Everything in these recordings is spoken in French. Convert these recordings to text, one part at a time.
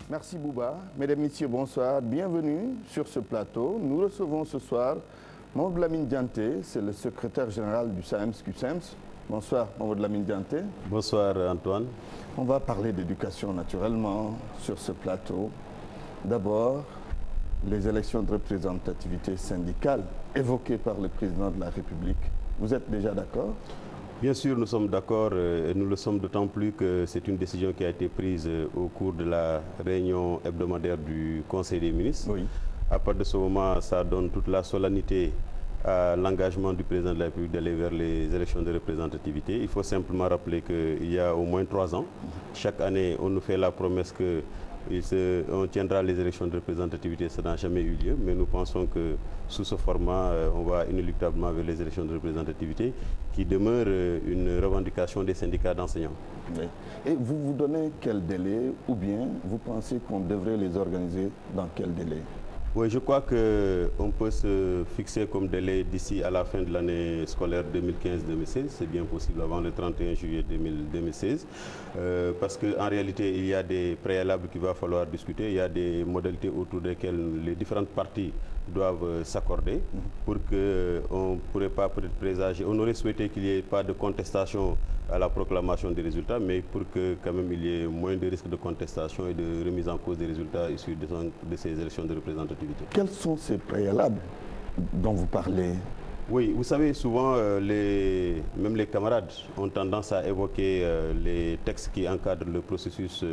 Merci Bouba. Mesdames, Messieurs, bonsoir. Bienvenue sur ce plateau. Nous recevons ce soir Mamadou Lamine Dianté, c'est le secrétaire général du SAEMS-CUSEMS. Bonsoir Mamadou Lamine Dianté. Bonsoir Antoine. On va parler d'éducation naturellement sur ce plateau. D'abord, les élections de représentativité syndicale évoquées par le président de la République. Vous êtes déjà d'accord? Bien sûr, nous sommes d'accord et nous le sommes d'autant plus que c'est une décision qui a été prise au cours de la réunion hebdomadaire du Conseil des ministres. Oui. À partir de ce moment, ça donne toute la solennité à l'engagement du président de la République d'aller vers les élections de représentativité. Il faut simplement rappeler qu'il y a au moins 3 ans, chaque année, on nous fait la promesse que on tiendra les élections de représentativité, ça n'a jamais eu lieu, mais nous pensons que sous ce format, on va inéluctablement vers les élections de représentativité qui demeurent une revendication des syndicats d'enseignants. Oui. Et vous vous donnez quel délai ou bien vous pensez qu'on devrait les organiser dans quel délai? Oui, je crois qu'on peut se fixer comme délai d'ici à la fin de l'année scolaire 2015-2016. C'est bien possible avant le 31 juillet 2016. Parce qu'en réalité, il y a des préalables qu'il va falloir discuter. Il y a des modalités autour desquelles les différentes parties doivent s'accorder pour qu'on ne pourrait pas peut-être présager. On aurait souhaité qu'il n'y ait pas de contestation à la proclamation des résultats, mais pour que quand même il y ait moins de risques de contestation et de remise en cause des résultats issus de ces élections de représentativité. Quels sont ces préalables dont vous parlez? Oui, vous savez, souvent, même les camarades ont tendance à évoquer les textes qui encadrent le processus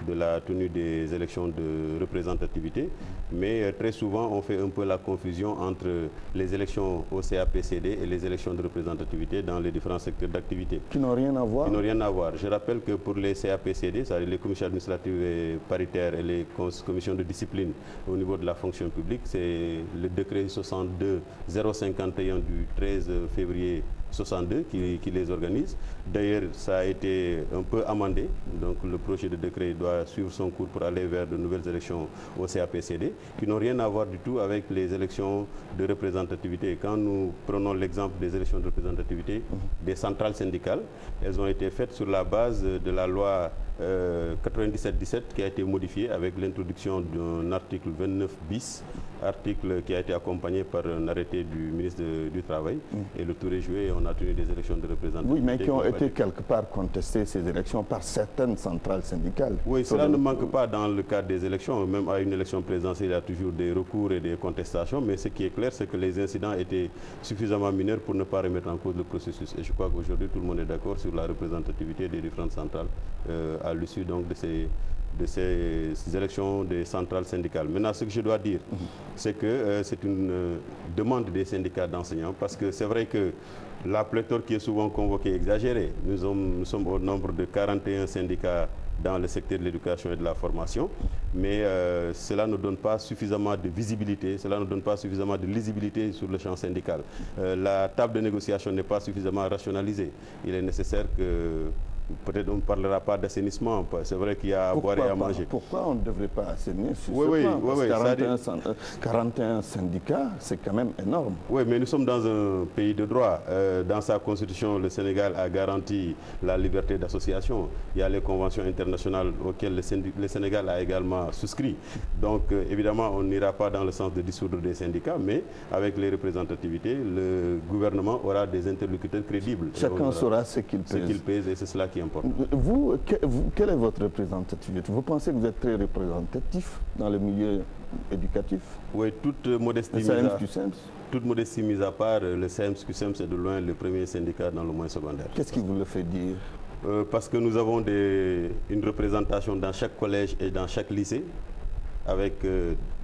de la tenue des élections de représentativité. Mais très souvent, on fait un peu la confusion entre les élections au CAPCD et les élections de représentativité dans les différents secteurs d'activité. Qui n'ont rien à voir? Qui n'ont rien à voir. Je rappelle que pour les CAPCD, c'est-à-dire les commissions administratives et paritaires et les commissions de discipline au niveau de la fonction publique, c'est le décret 62-051 du 13 février 62 qui les organise. D'ailleurs, ça a été un peu amendé. Donc, le projet de décret doit suivre son cours pour aller vers de nouvelles élections au CAPCD qui n'ont rien à voir du tout avec les élections de représentativité. Quand nous prenons l'exemple des élections de représentativité des centrales syndicales, elles ont été faites sur la base de la loi 97-17 qui a été modifiée avec l'introduction d'un article 29 bis, article qui a été accompagné par un arrêté du ministre du Travail. Et le tour est joué et on a tenu des élections de représentativité. Oui, mais qui ont été quelque part contestées, ces élections, par certaines centrales syndicales. Oui, cela ne manque pas dans le cadre des élections. Même à une élection présidentielle, il y a toujours des recours et des contestations. Mais ce qui est clair, c'est que les incidents étaient suffisamment mineurs pour ne pas remettre en cause le processus. Et je crois qu'aujourd'hui, tout le monde est d'accord sur la représentativité des différentes centrales à l'issue donc de ces élections des centrales syndicales. Maintenant, ce que je dois dire, c'est que c'est une demande des syndicats d'enseignants parce que c'est vrai que la pléthore qui est souvent convoquée est exagérée. Nous sommes au nombre de 41 syndicats dans le secteur de l'éducation et de la formation, mais cela ne donne pas suffisamment de visibilité, cela ne donne pas suffisamment de lisibilité sur le champ syndical. La table de négociation n'est pas suffisamment rationalisée. Il est nécessaire que peut-être on ne parlera pas d'assainissement. C'est vrai qu'il y a à boire et à manger. Pourquoi on ne devrait pas assainir sur oui, ce plan? 41 syndicats, c'est quand même énorme. Oui, mais nous sommes dans un pays de droit. Dans sa constitution, le Sénégal a garanti la liberté d'association. Il y a les conventions internationales auxquelles le Sénégal a également souscrit. Donc, évidemment, on n'ira pas dans le sens de dissoudre des syndicats, mais avec les représentativités, le gouvernement aura des interlocuteurs crédibles. Chacun saura ce qu'il pèse. Ce qu'il pèse, et c'est cela qui est important. Vous, quelle est votre représentativité? Vous pensez que vous êtes très représentatif dans le milieu éducatif? Oui, toute modestie mise à part, le SAEMS-CUSEMS est de loin le premier syndicat dans le moyen secondaire. Qu'est-ce qui vous le fait dire? Parce que nous avons une représentation dans chaque collège et dans chaque lycée, avec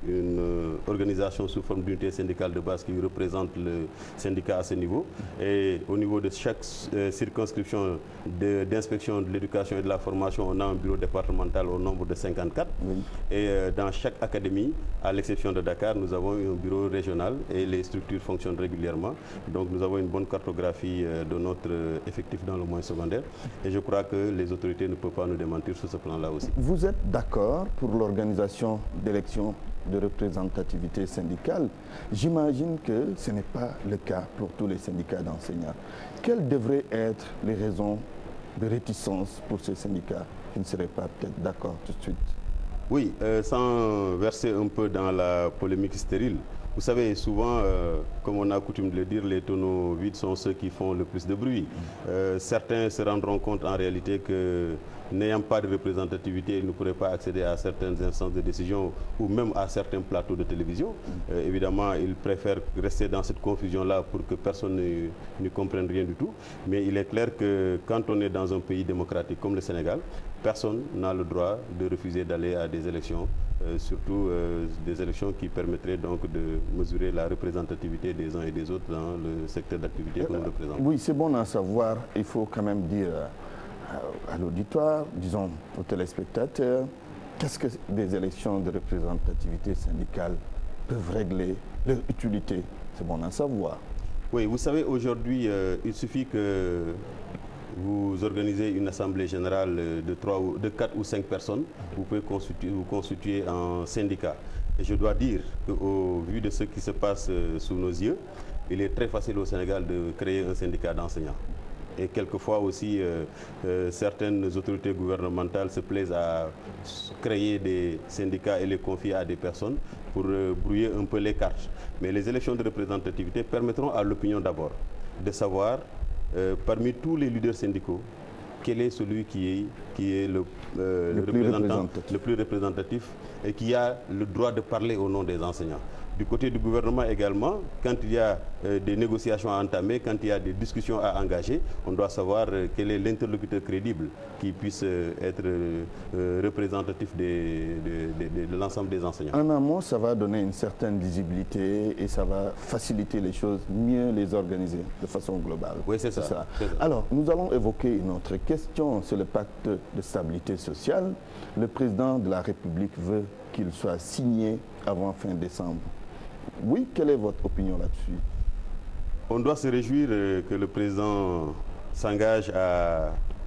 une organisation sous forme d'unité syndicale de base qui représente le syndicat à ce niveau. Et au niveau de chaque circonscription d'inspection de l'éducation et de la formation, on a un bureau départemental au nombre de 54. Oui. Et dans chaque académie, à l'exception de Dakar, nous avons un bureau régional et les structures fonctionnent régulièrement. Donc nous avons une bonne cartographie de notre effectif dans le moyen secondaire. Et je crois que les autorités ne peuvent pas nous démentir sur ce plan-là aussi. Vous êtes d'accord pour l'organisation d'élections de représentativité syndicale? J'imagine que ce n'est pas le cas pour tous les syndicats d'enseignants. Quelles devraient être les raisons de réticence pour ces syndicats qui ne seraient pas peut-être d'accord tout de suite? Oui, sans verser un peu dans la polémique stérile. Vous savez, souvent, comme on a coutume de le dire, les tonneaux vides sont ceux qui font le plus de bruit. Certains se rendront compte en réalité que n'ayant pas de représentativité, ils ne pourraient pas accéder à certaines instances de décision ou même à certains plateaux de télévision. Évidemment, ils préfèrent rester dans cette confusion-là pour que personne ne comprenne rien du tout. Mais il est clair que quand on est dans un pays démocratique comme le Sénégal, personne n'a le droit de refuser d'aller à des élections, surtout des élections qui permettraient donc de mesurer la représentativité des uns et des autres dans le secteur d'activité que nous représentons. Oui, c'est bon à savoir. Il faut quand même dire à l'auditoire, disons aux téléspectateurs, qu'est-ce que des élections de représentativité syndicale peuvent régler, leur utilité. C'est bon à savoir. Oui, vous savez, aujourd'hui, il suffit que vous organisez une assemblée générale de 4 ou 5 personnes, vous pouvez vous constituer en syndicat. Et je dois dire qu'au vu de ce qui se passe sous nos yeux, il est très facile au Sénégal de créer un syndicat d'enseignants. Et quelquefois aussi, certaines autorités gouvernementales se plaisent à créer des syndicats et les confier à des personnes pour brouiller un peu les cartes. Mais les élections de représentativité permettront à l'opinion d'abord de savoir parmi tous les leaders syndicaux, quel est celui qui est le plus représentatif et qui a le droit de parler au nom des enseignants. Du côté du gouvernement également, quand il y a des négociations à entamer, quand il y a des discussions à engager, on doit savoir quel est l'interlocuteur crédible qui puisse être représentatif de l'ensemble des enseignants. En amont, ça va donner une certaine visibilité et ça va faciliter les choses, mieux les organiser de façon globale. Oui, c'est ça. Alors, nous allons évoquer une autre question sur le pacte de stabilité sociale. Le président de la République veut qu'il soit signé avant fin décembre. Oui, quelle est votre opinion là-dessus? On doit se réjouir que le président s'engage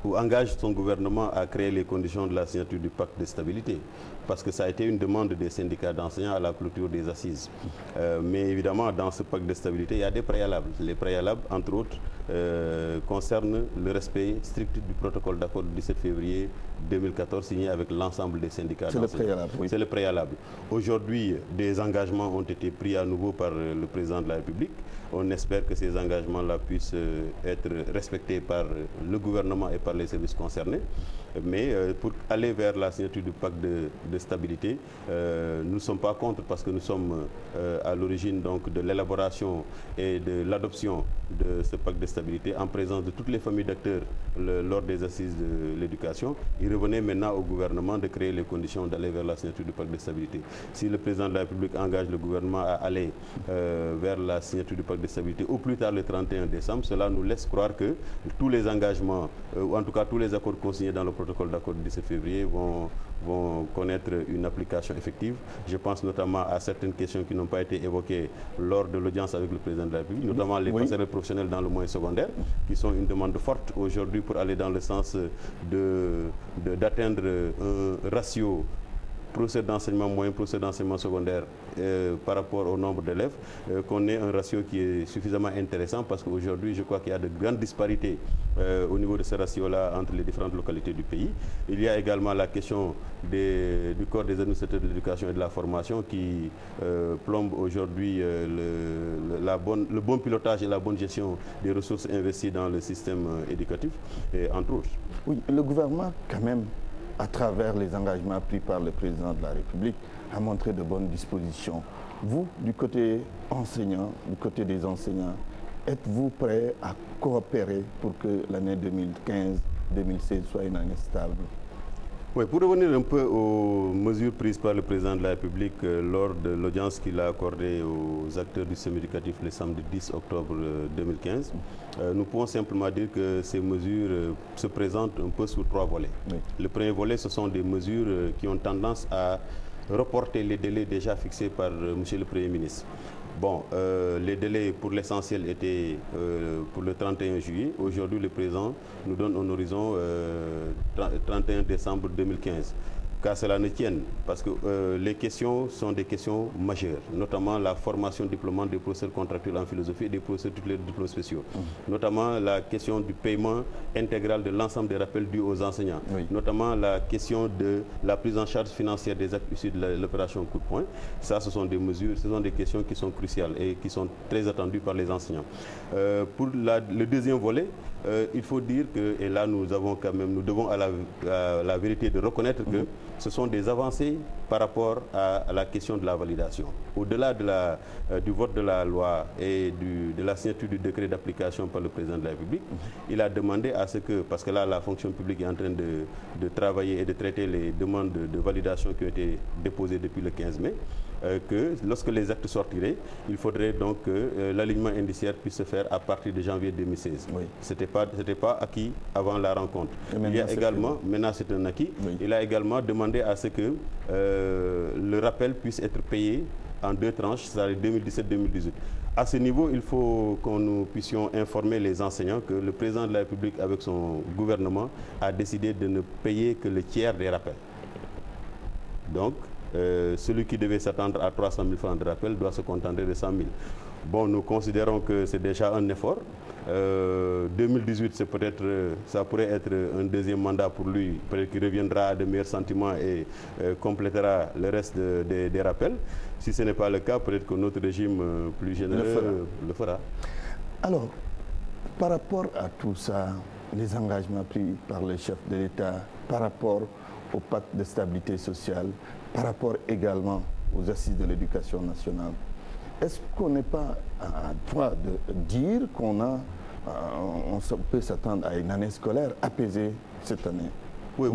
ou engage son gouvernement à créer les conditions de la signature du pacte de stabilité, parce que ça a été une demande des syndicats d'enseignants à la clôture des assises. Mais évidemment, dans ce pacte de stabilité, il y a des préalables. Les préalables, entre autres, concernent le respect strict du protocole d'accord du 17 février 2014 signé avec l'ensemble des syndicats d'enseignants. C'est le préalable, oui. C'est le préalable. Aujourd'hui, des engagements ont été pris à nouveau par le président de la République. On espère que ces engagements-là puissent être respectés par le gouvernement et par les services concernés. Mais pour aller vers la signature du pacte de stabilité, nous ne sommes pas contre parce que nous sommes à l'origine donc de l'élaboration et de l'adoption de ce pacte de stabilité en présence de toutes les familles d'acteurs lors des assises de l'éducation. Il revenait maintenant au gouvernement de créer les conditions d'aller vers la signature du pacte de stabilité. Si le président de la République engage le gouvernement à aller vers la signature du pacte de stabilité au plus tard le 31 décembre, cela nous laisse croire que tous les engagements, ou en tout cas tous les accords consignés dans le protocole d'accord du 17 février vont connaître une application effective. Je pense notamment à certaines questions qui n'ont pas été évoquées lors de l'audience avec le président de la République, notamment les passerelles professionnels dans le moyen secondaire, qui sont une demande forte aujourd'hui pour aller dans le sens d'atteindre un ratio professeur d'enseignement moyen, professeur d'enseignement secondaire par rapport au nombre d'élèves, qu'on ait un ratio qui est suffisamment intéressant parce qu'aujourd'hui, je crois qu'il y a de grandes disparités au niveau de ce ratio-là entre les différentes localités du pays. Il y a également la question du corps des administrateurs de l'éducation et de la formation qui plombe aujourd'hui le bon pilotage et la bonne gestion des ressources investies dans le système éducatif, entre autres. Oui, le gouvernement, quand même, à travers les engagements pris par le président de la République, a montré de bonnes dispositions. Vous, du côté enseignant, du côté des enseignants, êtes-vous prêt à coopérer pour que l'année 2015-2016 soit une année stable? Oui, pour revenir un peu aux mesures prises par le président de la République lors de l'audience qu'il a accordée aux acteurs du système éducatif le samedi 10 octobre 2015, nous pouvons simplement dire que ces mesures se présentent un peu sous 3 volets. Oui. Le premier volet, ce sont des mesures qui ont tendance à reporter les délais déjà fixés par M. le Premier ministre. Bon, les délais pour l'essentiel étaient pour le 31 juillet. Aujourd'hui, le président nous donne un horizon 31 décembre 2015. qu'à cela ne tienne, parce que les questions sont des questions majeures, notamment la formation diplômante des professeurs contractuels en philosophie et des professeurs titulaires de diplômes spéciaux, notamment la question du paiement intégral de l'ensemble des rappels dus aux enseignants, notamment la question de la prise en charge financière des actes issus de l'opération coup de poing. Ça, ce sont des mesures, ce sont des questions qui sont cruciales et qui sont très attendues par les enseignants. Pour le deuxième volet, il faut dire que, et là nous devons à la vérité de reconnaître que ce sont des avancées par rapport à la question de la validation. Au-delà du vote de la loi et de la signature du décret d'application par le président de la République, il a demandé à ce que, parce que là la fonction publique est en train de travailler et de traiter les demandes de validation qui ont été déposées depuis le 15 mai, que lorsque les actes sortiraient, il faudrait donc que l'alignement indiciaire puisse se faire à partir de janvier 2016. C'était pas acquis avant la rencontre. Il y a également, maintenant c'est un acquis, il a également demandé à ce que le rappel puisse être payé en 2 tranches, c'est-à-dire 2017-2018. À ce niveau, il faut que nous puissions informer les enseignants que le président de la République, avec son gouvernement, a décidé de ne payer que le tiers des rappels. Donc, celui qui devait s'attendre à 300 000 francs de rappel doit se contenter de 100 000. Bon, nous considérons que c'est déjà un effort. 2018, c'est peut-être, ça pourrait être un deuxième mandat pour lui. Peut-être qu'il reviendra à de meilleurs sentiments et complétera le reste des rappels. Si ce n'est pas le cas, peut-être que notre régime plus généreux le fera. Alors, par rapport à tout ça, les engagements pris par les chefs de l'État, par rapport au pacte de stabilité sociale, par rapport également aux assises de l'éducation nationale, est-ce qu'on n'est pas à droit de dire qu'on peut s'attendre à une année scolaire apaisée cette année? Oui,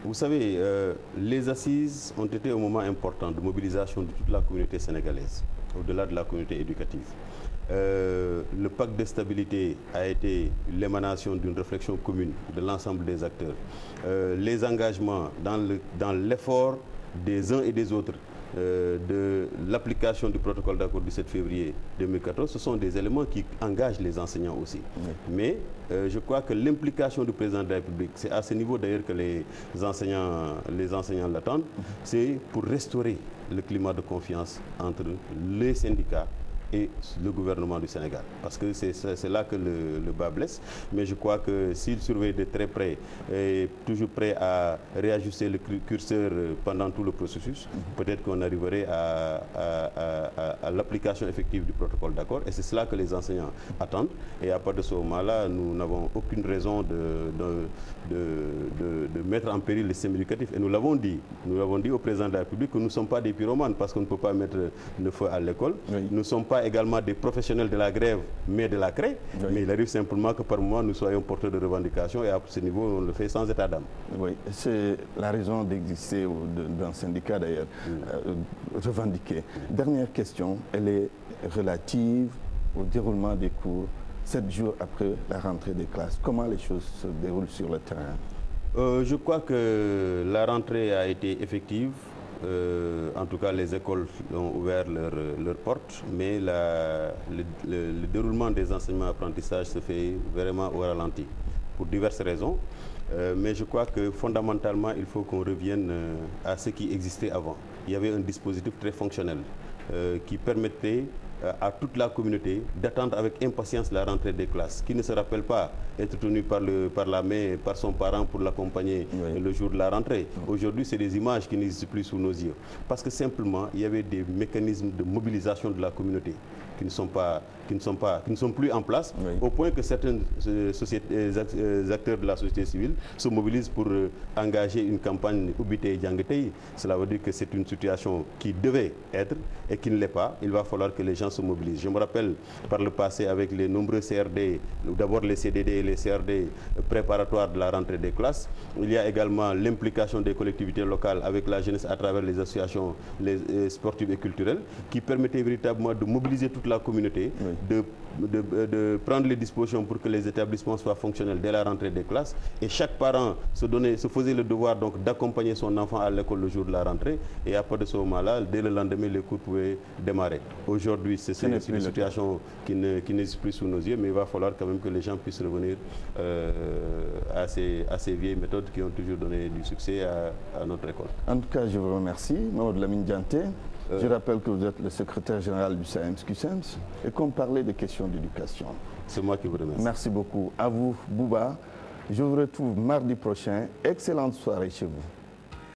vous savez, les assises ont été un moment important de mobilisation de toute la communauté sénégalaise, au-delà de la communauté éducative. Le pacte de stabilité a été l'émanation d'une réflexion commune de l'ensemble des acteurs. Les engagements dans l'effort des uns et des autres de l'application du protocole d'accord du 7 février 2014, ce sont des éléments qui engagent les enseignants aussi. Mais je crois que l'implication du président de la République, c'est à ce niveau d'ailleurs que les enseignants l'attendent, c'est pour restaurer le climat de confiance entre les syndicats et le gouvernement du Sénégal. Parce que c'est là que le bas blesse. Mais je crois que s'il surveille de très près et toujours prêt à réajuster le curseur pendant tout le processus, peut-être qu'on arriverait à l'application effective du protocole d'accord. Et c'est cela que les enseignants attendent. Et à partir de ce moment-là, nous n'avons aucune raison de mettre en péril le système éducatif. Et nous l'avons dit au président de la République que nous ne sommes pas des pyromanes parce qu'on ne peut pas mettre le feu à l'école. Nous ne sommes pas également des professionnels de la grève, mais de la craie. Mais il arrive simplement que par moment, nous soyons porteurs de revendications et à ce niveau, on le fait sans état d'âme. Oui, c'est la raison d'exister d'un syndicat d'ailleurs, revendiqué. Dernière question, elle est relative au déroulement des cours 7 jours après la rentrée des classes. Comment les choses se déroulent sur le terrain? Je crois que la rentrée a été effective. En tout cas, les écoles ont ouvert leurs portes, mais le déroulement des enseignements-apprentissages se fait vraiment au ralenti, pour diverses raisons. Mais je crois que fondamentalement, il faut qu'on revienne à ce qui existait avant. Il y avait un dispositif très fonctionnel qui permettait à toute la communauté d'attendre avec impatience la rentrée des classes, qui ne se rappelle pas être tenu par la main, par son parent pour l'accompagner le jour de la rentrée. Aujourd'hui, c'est des images qui n'existent plus sous nos yeux. Parce que simplement, il y avait des mécanismes de mobilisation de la communauté qui ne sont plus en place, au point que certains acteurs de la société civile se mobilisent pour engager une campagne Ubité Djangetei. Cela veut dire que c'est une situation qui devait être et qui ne l'est pas. Il va falloir que les gens se mobilisent. Je me rappelle par le passé avec les nombreux CRD, d'abord les CDD et les CRD préparatoires de la rentrée des classes. Il y a également l'implication des collectivités locales avec la jeunesse à travers les associations sportives et culturelles qui permettaient véritablement de mobiliser toute la communauté, de prendre les dispositions pour que les établissements soient fonctionnels dès la rentrée des classes. Et chaque parent se faisait le devoir donc d'accompagner son enfant à l'école le jour de la rentrée. Et à partir de ce moment-là, dès le lendemain, les cours pouvaient démarrer. Aujourd'hui, c'est une situation qui n'existe plus sous nos yeux, mais il va falloir quand même que les gens puissent revenir à ces vieilles méthodes qui ont toujours donné du succès à notre école. En tout cas, je vous remercie. Mamadou Lamine Dianté, je rappelle que vous êtes le secrétaire général du SAEMS-CUSEMS et qu'on parlait de questions d'éducation. C'est moi qui vous remercie. Merci beaucoup. À vous, Bouba. Je vous retrouve mardi prochain. Excellente soirée chez vous.